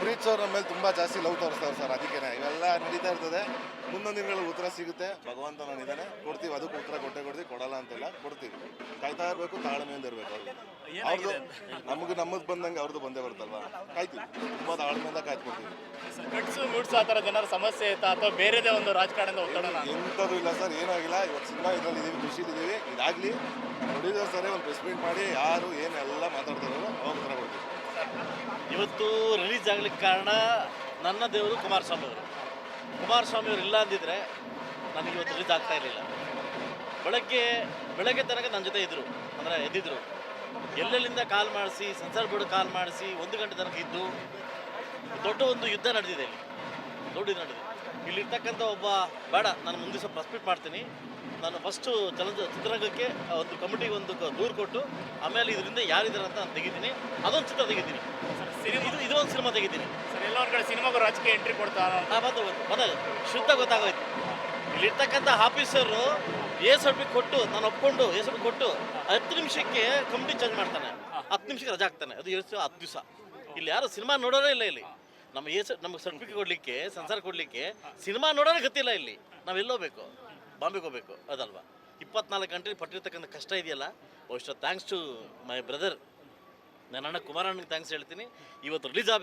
ಪ್ರೀತಿಸೋರ ಮೇಲೆ ತುಂಬ ಜಾಸ್ತಿ ಲವ್ ತೋರಿಸ್ತಾರೆ ಸರ್. ಅದಕ್ಕೆ ಇವೆಲ್ಲ ನಡೀತಾ ಇರ್ತದೆ. ಮುಂದೊಂದು ದಿನಗಳಲ್ಲಿ ಉತ್ತರ ಸಿಗುತ್ತೆ. ಭಗವಂತ ನಾನಿದ್ದಾನೆ, ಕೊಡ್ತೀವಿ. ಅದಕ್ಕೂ ಉತ್ತರ ಕೊಡ್ತೀವಿ, ಕೊಡಲ್ಲ ಅಂತೆಲ್ಲ, ಕೊಡ್ತೀವಿ. ಕಾಯ್ತಾ ಇರಬೇಕು, ತಾಳ್ಮೆಯಿಂದ ಇರಬೇಕು. ಅವ್ರದ್ದು ನಮ್ಮದು ಬಂದಂಗೆ ಅವ್ರದ್ದು ಬಂದೇ ಬರ್ತಲ್ವಾ, ಕಾಯ್ತೀವಿ. ತುಂಬ ತಾಳ್ಮೆಯಿಂದ ಕಾಯ್ಕೊಡ್ತೀವಿ. ಕಟ್ಸು ಮುಟ್ಸು ಆ ಥರ ಜನರ ಸಮಸ್ಯೆ ಇತ್ತಾ ಅಥವಾ ಬೇರೆದೇ ಒಂದು ರಾಜಕಾರಣದ ಒತ್ತಡ? ಎಂಥದ್ದು ಇಲ್ಲ ಸರ್, ಏನಾಗಿಲ್ಲ. ಇವತ್ತು ಸಿನಿಮಾ ಇದರಲ್ಲಿ ಇದೀವಿ, ಖುಷಿಲಿದ್ದೀವಿ. ಇದಾಗಲಿ ನೋಡಿದ್ರೆ ಸರಿ ಒಂದು ಪ್ರೆಸ್ ಮೀಟ್ ಮಾಡಿ ಯಾರು ಏನೆಲ್ಲ ಮಾತಾಡ್ತಾರೋ ಅವಾಗ ಉತ್ತರ ಕೊಡ್ತೀವಿ. ಇವತ್ತು ರಿಲೀಸ್ ಆಗ್ಲಿಕ್ಕೆ ಕಾರಣ ನನ್ನ ದೇವರು ಕುಮಾರಸ್ವಾಮಿ ಅವರು. ಕುಮಾರಸ್ವಾಮಿ ಅವರು ಇಲ್ಲ ಅಂದಿದ್ರೆ ನನಗೆ ಇವತ್ತು ರಿಲೀಸ್ ಆಗ್ತಾ ಇರಲಿಲ್ಲ. ಬೆಳಗ್ಗೆ ತನಕ ನನ್ನ ಜೊತೆ ಇದ್ದರು, ಅಂದರೆ ಎದ್ದಿದ್ರು. ಎಲ್ಲೆಲ್ಲಿಂದ ಕಾಲ್ ಮಾಡಿಸಿ, ಸೆನ್ಸಾರ್ ಬೋರ್ಡ್ ಕಾಲ್ ಮಾಡಿಸಿ 1 ಗಂಟೆ ತನಕ ಇದ್ದು ದೊಡ್ಡ ಒಂದು ಯುದ್ಧ ನಡೆದಿದೆ. ದೊಡ್ಡ ಯುದ್ಧ ನಡೆದಿದೆ. ಇಲ್ಲಿರ್ತಕ್ಕಂಥ ಒಬ್ಬ ಬೇಡ, ನಾನು ಮುಂದೆ ಸ್ವಲ್ಪ ಪ್ರೆಸ್ಪೀಟ್ ಮಾಡ್ತೀನಿ, ನಾನು ಫಸ್ಟು ಚಿತ್ರರಂಗಕ್ಕೆ ಒಂದು ಕಮಿಟಿಗೆ ಒಂದು ದೂರು ಕೊಟ್ಟು ಆಮೇಲೆ ಇದರಿಂದ ಯಾರಿದ್ದಾರೆ ಅಂತ ನಾನು ತೆಗಿತೀನಿ, ಅದೊಂದು ಚಿತ್ರ ತೆಗಿತೀನಿ, ಇದೊಂದು ಸಿನಿಮಾ ತೆಗಿತೀನಿ ಸರ್. ಎಲ್ಲ ಒಂದು ಕಡೆ ಸಿನಿಮಾಗೂ ರಾಜಕೀಯ ಎಂಟ್ರಿ ಕೊಡ್ತಾರೆ. ಬಂದಾಗ ಶುದ್ಧ ಗೊತ್ತಾಗೋಯ್ತು. ಇಲ್ಲಿರ್ತಕ್ಕಂಥ ಆಫೀಸರು ಸರ್ಟಿಫಿಕೇಟ್ ಕೊಟ್ಟು ನಾನು ಒಪ್ಕೊಂಡು ಸರ್ಟಿಫಿಕೇಟ್ ಕೊಟ್ಟು 10 ನಿಮಿಷಕ್ಕೆ ಕಮಿಟಿ ಚೇಂಜ್ ಮಾಡ್ತಾನೆ, 10 ನಿಮಿಷಕ್ಕೆ ರಜಾ ಆಗ್ತಾನೆ. ಅದು 10 ದಿವಸ. ಇಲ್ಲಿ ಯಾರು ಸಿನಿಮಾ ನೋಡೋರೇ ಇಲ್ಲ. ಇಲ್ಲಿ ನಮಗೆ ಸರ್ಟಿಫಿಕೇಟ್ ಕೊಡಲಿಕ್ಕೆ, ಸೆನ್ಸಾರ್ ಕೊಡಲಿಕ್ಕೆ ಸಿನಿಮಾ ನೋಡೋರೇ ಗೊತ್ತಿಲ್ಲ. ಇಲ್ಲಿ ನಾವೆಲ್ಲೋ ಬೇಕು, ಬಾಂಬೆಗೆ ಹೋಗ್ಬೇಕು, ಅದಲ್ವಾ? 24 ಗಂಟೆ ಪಟ್ಟಿರ್ತಕ್ಕಂಥ ಕಷ್ಟ ಇದೆಯಲ್ಲ. ಥ್ಯಾಂಕ್ಸ್ ಟು ಮೈ ಬ್ರದರ್, ನನ್ನ ಅಣ್ಣ ಕುಮಾರಣ್ಣಗೆ ಥ್ಯಾಂಕ್ಸ್ ಹೇಳ್ತೀನಿ. ಇವತ್ತು ರಿಲೀಸ್